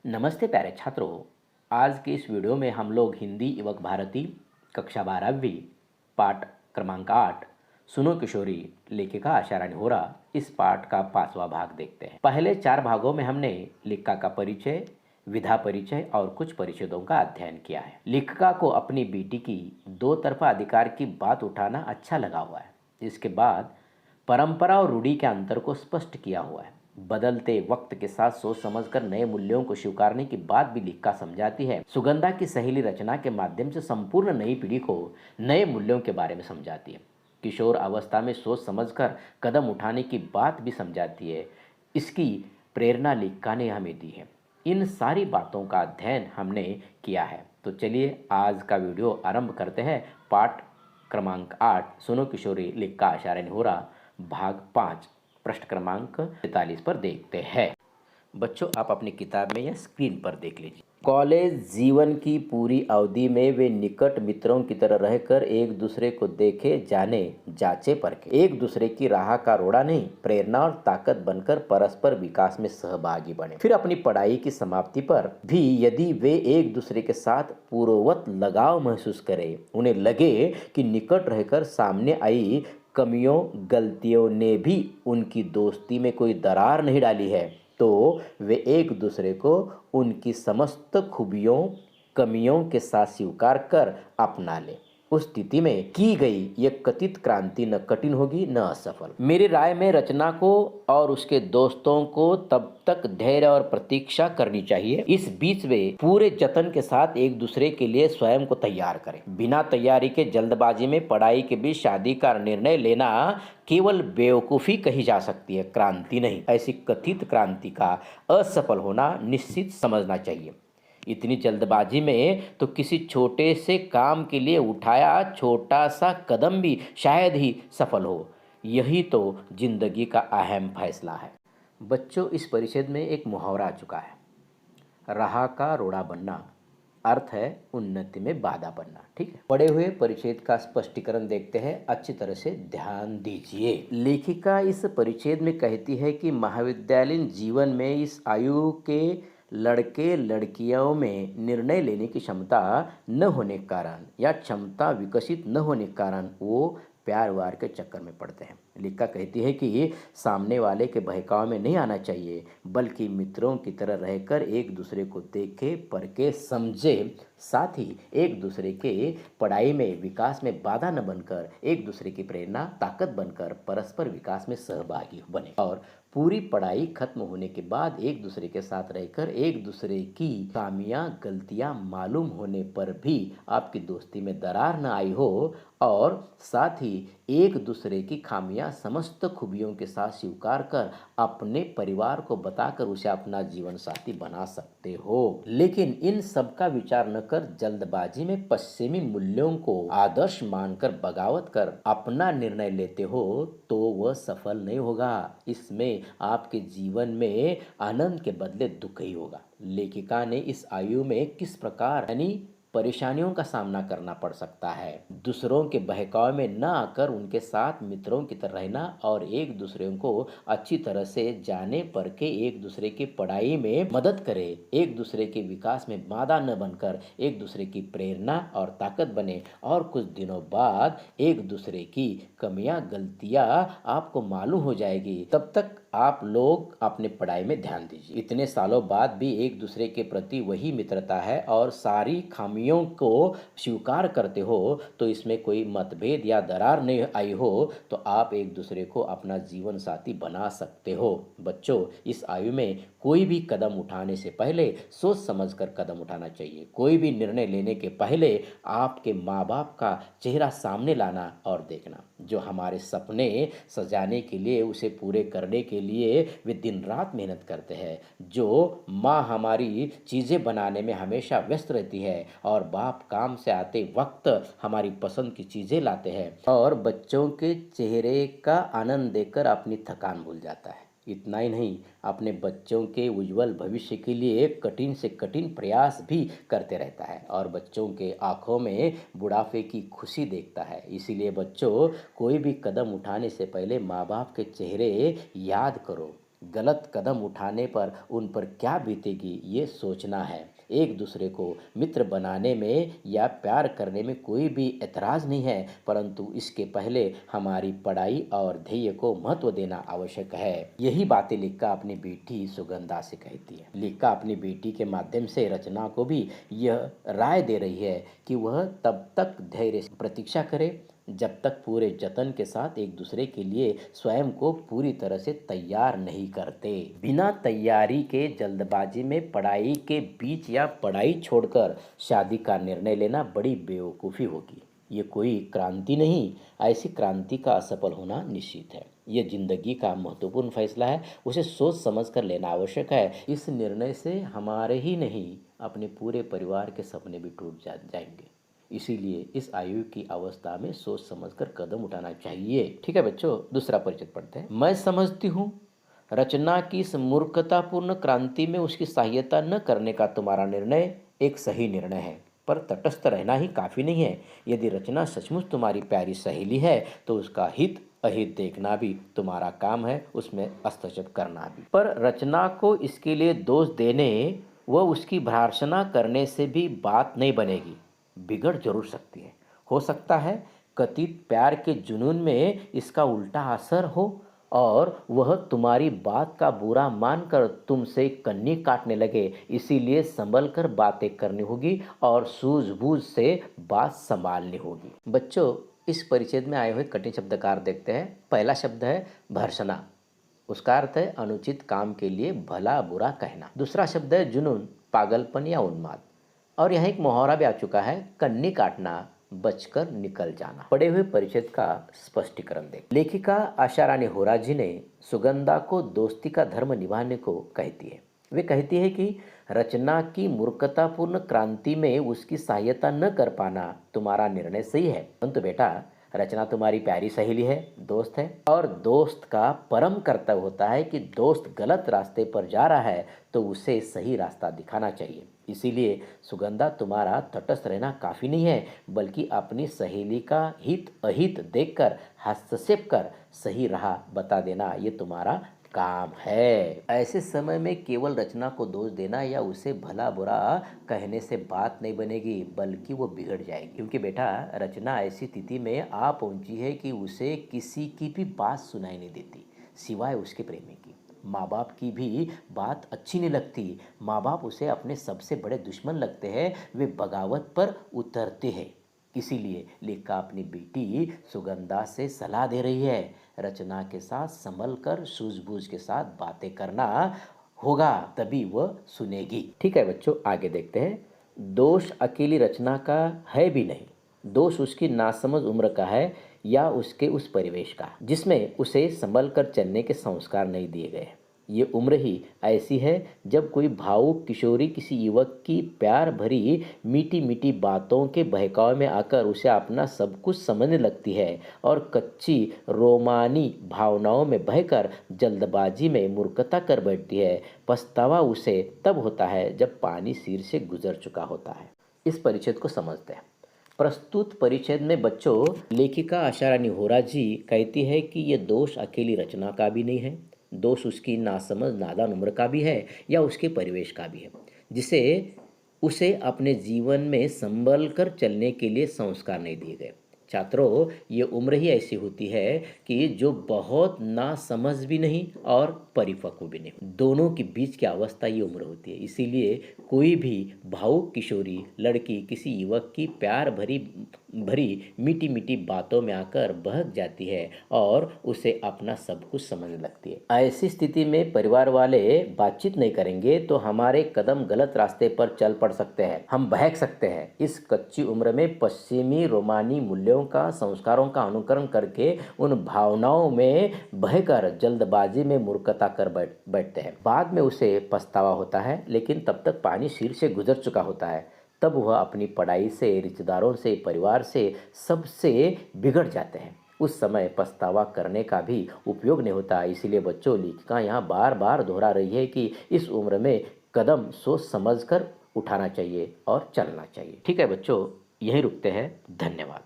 नमस्ते प्यारे छात्रों। आज के इस वीडियो में हम लोग हिंदी एवं भारती कक्षा 12वीं पाठ क्रमांक 8 सुनो किशोरी लेखिका आशा रानी होरा इस पाठ का 5वां भाग देखते हैं। पहले 4 भागों में हमने लेखिका का परिचय, विधा परिचय और कुछ परिच्छेदों का अध्ययन किया है। लेखिका को अपनी बेटी की दो तरफा अधिकार की बात उठाना अच्छा लगा हुआ है। इसके बाद परंपरा और रूढ़ी के अंतर को स्पष्ट किया हुआ है। बदलते वक्त के साथ सोच समझकर नए मूल्यों को स्वीकारने की बात भी लेखिका समझाती है। सुगंधा की सहेली रचना के माध्यम से संपूर्ण नई पीढ़ी को नए मूल्यों के बारे में समझाती है। किशोर अवस्था में सोच समझकर कदम उठाने की बात भी समझाती है। इसकी प्रेरणा लेखिका ने हमें दी है। इन सारी बातों का अध्ययन हमने किया है। तो चलिए आज का वीडियो आरंभ करते हैं। पाठ क्रमांक 8 सुनो किशोरी लेखिका आशा रानी होरा भाग 5 पृष्ठ क्रमांक 43 पर देखते हैं। बच्चों आप अपनी किताब में या स्क्रीन पर देख लीजिए। कॉलेज जीवन की पूरी अवधि में वे निकट मित्रों की तरह रहकर एक दूसरे को देखे, जाने, जांचे परखे, एक दूसरे की राह का रोड़ा नहीं, प्रेरणा और ताकत बनकर परस्पर विकास में सहभागी बने। फिर अपनी पढ़ाई की समाप्ति पर भी यदि वे एक दूसरे के साथ पूर्ववत लगाव महसूस करें, उन्हें लगे कि निकट रहकर सामने आई कमियों गलतियों ने भी उनकी दोस्ती में कोई दरार नहीं डाली है, तो वे एक दूसरे को उनकी समस्त खूबियों कमियों के साथ स्वीकार कर अपना ले। उस स्थिति में की गई यह कथित क्रांति न कठिन होगी न असफल। मेरी राय में रचना को और उसके दोस्तों को तब तक धैर्य और प्रतीक्षा करनी चाहिए। इस बीच वे पूरे जतन के साथ एक दूसरे के लिए स्वयं को तैयार करें। बिना तैयारी के जल्दबाजी में पढ़ाई के बीच शादी का निर्णय लेना केवल बेवकूफ़ी कही जा सकती है, क्रांति नहीं। ऐसी कथित क्रांति का असफल होना निश्चित समझना चाहिए। इतनी जल्दबाजी में तो किसी छोटे से काम के लिए उठाया छोटा सा कदम भी शायद ही सफल हो। यही तो जिंदगी का अहम फैसला है। बच्चों इस परिच्छेद में एक मुहावरा आ चुका है, राह का रोड़ा बनना, अर्थ है उन्नति में बाधा बनना। ठीक है, पढ़े हुए परिच्छेद का स्पष्टीकरण देखते हैं, अच्छी तरह से ध्यान दीजिए। लेखिका इस परिच्छेद में कहती है कि महाविद्यालयीन जीवन में इस आयु के लड़के लड़कियों में निर्णय लेने की क्षमता न होने के कारण या क्षमता विकसित न होने के कारण वो प्यार वार के चक्कर में पड़ते हैं। लेखिका कहती है कि सामने वाले के बहकाव में नहीं आना चाहिए, बल्कि मित्रों की तरह रहकर एक दूसरे को देखे, परखे, समझे, साथ ही एक दूसरे के पढ़ाई में विकास में बाधा न बनकर एक दूसरे की प्रेरणा ताकत बनकर परस्पर विकास में सहभागी बने। और पूरी पढ़ाई खत्म होने के बाद एक दूसरे के साथ रहकर एक दूसरे की खामियां गलतियां मालूम होने पर भी आपकी दोस्ती में दरार न आई हो, और साथ ही एक दूसरे की खामियां समस्त खूबियों के साथ स्वीकार कर अपने परिवार को बताकर उसे अपना जीवन साथी बना सकते हो। लेकिन इन सब का विचार न कर जल्दबाजी में पश्चिमी मूल्यों को आदर्श मानकर बगावत कर अपना निर्णय लेते हो तो वह सफल नहीं होगा। इसमें आपके जीवन में आनंद के बदले दुख ही होगा। लेखिका ने इस आयु में किस प्रकार यानी परेशानियों का सामना करना पड़ सकता है, दूसरों के बहकाव में न आकर उनके साथ मित्रों की तरह रहना और एक दूसरे को अच्छी तरह से जाने परखे एक दूसरे की पढ़ाई में मदद करे, एक दूसरे के विकास में बाधा न बनकर एक दूसरे की प्रेरणा और ताकत बने, और कुछ दिनों बाद एक दूसरे की कमियां गलतियां आपको मालूम हो जाएगी। तब तक आप लोग अपने पढ़ाई में ध्यान दीजिए। इतने सालों बाद भी एक दूसरे के प्रति वही मित्रता है और सारी खामियों को स्वीकार करते हो, तो इसमें कोई मतभेद या दरार नहीं आई हो, तो आप एक दूसरे को अपना जीवन साथी बना सकते हो। बच्चों इस आयु में कोई भी कदम उठाने से पहले सोच समझकर कदम उठाना चाहिए। कोई भी निर्णय लेने के पहले आपके माँ बाप का चेहरा सामने लाना और देखना, जो हमारे सपने सजाने के लिए उसे पूरे करने के लिए वे दिन रात मेहनत करते हैं, जो माँ हमारी चीज़ें बनाने में हमेशा व्यस्त रहती है और बाप काम से आते वक्त हमारी पसंद की चीज़ें लाते हैं और बच्चों के चेहरे का आनंद देखकर अपनी थकान भूल जाता है। इतना ही नहीं, अपने बच्चों के उज्जवल भविष्य के लिए कठिन से कठिन प्रयास भी करते रहता है और बच्चों के आंखों में बुढ़ापे की खुशी देखता है। इसीलिए बच्चों कोई भी कदम उठाने से पहले माँ बाप के चेहरे याद करो, गलत कदम उठाने पर उन पर क्या बीतेगी ये सोचना है। एक दूसरे को मित्र बनाने में या प्यार करने में कोई भी ऐतराज़ नहीं है, परंतु इसके पहले हमारी पढ़ाई और ध्येय को महत्व देना आवश्यक है। यही बातें लिक्का अपनी बेटी सुगंधा से कहती है। लिक्का अपनी बेटी के माध्यम से रचना को भी यह राय दे रही है कि वह तब तक धैर्य से प्रतीक्षा करे जब तक पूरे जतन के साथ एक दूसरे के लिए स्वयं को पूरी तरह से तैयार नहीं करते। बिना तैयारी के जल्दबाजी में पढ़ाई के बीच या पढ़ाई छोड़कर शादी का निर्णय लेना बड़ी बेवकूफ़ी होगी। ये कोई क्रांति नहीं, ऐसी क्रांति का असफल होना निश्चित है। ये जिंदगी का महत्वपूर्ण फैसला है, उसे सोच समझ कर लेना आवश्यक है। इस निर्णय से हमारे ही नहीं, अपने पूरे परिवार के सपने भी टूट जाएंगे। इसीलिए इस आयु की अवस्था में सोच समझकर कदम उठाना चाहिए। ठीक है बच्चों, दूसरा परिचय पढ़ते हैं। मैं समझती हूँ रचना की इस मूर्खतापूर्ण क्रांति में उसकी सहायता न करने का तुम्हारा निर्णय एक सही निर्णय है, पर तटस्थ रहना ही काफ़ी नहीं है। यदि रचना सचमुच तुम्हारी प्यारी सहेली है तो उसका हित अहित देखना भी तुम्हारा काम है, उसमें हस्तक्षेप करना भी। पर रचना को इसके लिए दोष देने व उसकी भर्त्सना करने से भी बात नहीं बनेगी, बिगड़ जरूर सकती है। हो सकता है कथित प्यार के जुनून में इसका उल्टा असर हो और वह तुम्हारी बात का बुरा मानकर तुमसे कन्नी काटने लगे। इसीलिए संभल कर बातें करनी होगी और सूझबूझ से बात संभालनी होगी। बच्चों, इस परिच्छेद में आए हुए कठिन शब्द का अर्थ देखते हैं। पहला शब्द है भर्त्सना, उसका अर्थ है अनुचित काम के लिए भला बुरा कहना। दूसरा शब्द है जुनून, पागलपन या उन्माद। और यहाँ एक मुहावरा भी आ चुका है, कन्नी काटना, बचकर निकल जाना। पढ़े हुए परिच्छेद का स्पष्टीकरण देख। लेखिका आशा रानी होरा जी ने सुगंधा को दोस्ती का धर्म निभाने को कहती है। वे कहती है कि रचना की मूर्खतापूर्ण क्रांति में उसकी सहायता न कर पाना तुम्हारा निर्णय सही है, परंतु बेटा रचना तुम्हारी प्यारी सहेली है, दोस्त है, और दोस्त का परम कर्तव्य होता है कि दोस्त गलत रास्ते पर जा रहा है तो उसे सही रास्ता दिखाना चाहिए। इसीलिए सुगंधा तुम्हारा तटस्थ रहना काफ़ी नहीं है, बल्कि अपनी सहेली का हित अहित देखकर हस्तक्षेप कर सही राह बता देना ये तुम्हारा काम है। ऐसे समय में केवल रचना को दोष देना या उसे भला बुरा कहने से बात नहीं बनेगी, बल्कि वो बिगड़ जाएगी। क्योंकि बेटा रचना ऐसी स्थिति में आ पहुंची है कि उसे किसी की भी बात सुनाई नहीं देती सिवाय उसके प्रेमी की। माँ बाप की भी बात अच्छी नहीं लगती, माँ बाप उसे अपने सबसे बड़े दुश्मन लगते हैं, वे बगावत पर उतरते हैं। इसीलिए लेखिका अपनी बेटी सुगंधा से सलाह दे रही है, रचना के साथ संभल कर सूझबूझ के साथ बातें करना होगा, तभी वह सुनेगी। ठीक है बच्चों, आगे देखते हैं। दोष अकेली रचना का है भी नहीं, दोष उसकी नासमझ उम्र का है या उसके उस परिवेश का जिसमें उसे संभल कर चलने के संस्कार नहीं दिए गए। ये उम्र ही ऐसी है जब कोई भावुक किशोरी किसी युवक की प्यार भरी मीठी मीठी बातों के बहकाव में आकर उसे अपना सब कुछ समझने लगती है और कच्ची रोमानी भावनाओं में बहकर जल्दबाजी में मूर्खता कर बैठती है। पछतावा उसे तब होता है जब पानी सिर से गुजर चुका होता है। इस परिच्छेद को समझते हैं। प्रस्तुत परिच्छेद में बच्चों लेखिका आशा रानी होरा जी कहती है कि ये दोष अकेली रचना का भी नहीं है, दोष उसकी नासमझ नादान उम्र का भी है या उसके परिवेश का भी है, जिसे उसे अपने जीवन में संभल कर चलने के लिए संस्कार नहीं दिए गए। छात्रों, ये उम्र ही ऐसी होती है कि जो बहुत ना समझ भी नहीं और परिपक्व भी नहीं, दोनों के बीच की अवस्था ये उम्र होती है। इसीलिए कोई भी भावुक किशोरी लड़की किसी युवक की प्यार भरी मीठी मीठी बातों में आकर बहक जाती है और उसे अपना सब कुछ समझने लगती है। ऐसी स्थिति में परिवार वाले बातचीत नहीं करेंगे तो हमारे कदम गलत रास्ते पर चल पड़ सकते हैं, हम बहक सकते हैं। इस कच्ची उम्र में पश्चिमी रोमानी मूल्यों का संस्कारों का अनुकरण करके उन भावनाओं में बहकर जल्दबाजी में मूर्खता कर बैठते हैं। बाद में उसे पछतावा होता है, लेकिन तब तक पानी सिर से गुजर चुका होता है। तब वह अपनी पढ़ाई से, रिश्तेदारों से, परिवार से, सबसे बिगड़ जाते हैं। उस समय पछतावा करने का भी उपयोग नहीं होता। इसीलिए बच्चों लेखिका यहाँ बार बार दोहरा रही है कि इस उम्र में कदम सोच समझ कर उठाना चाहिए और चलना चाहिए। ठीक है बच्चों, यहीं रुकते हैं। धन्यवाद।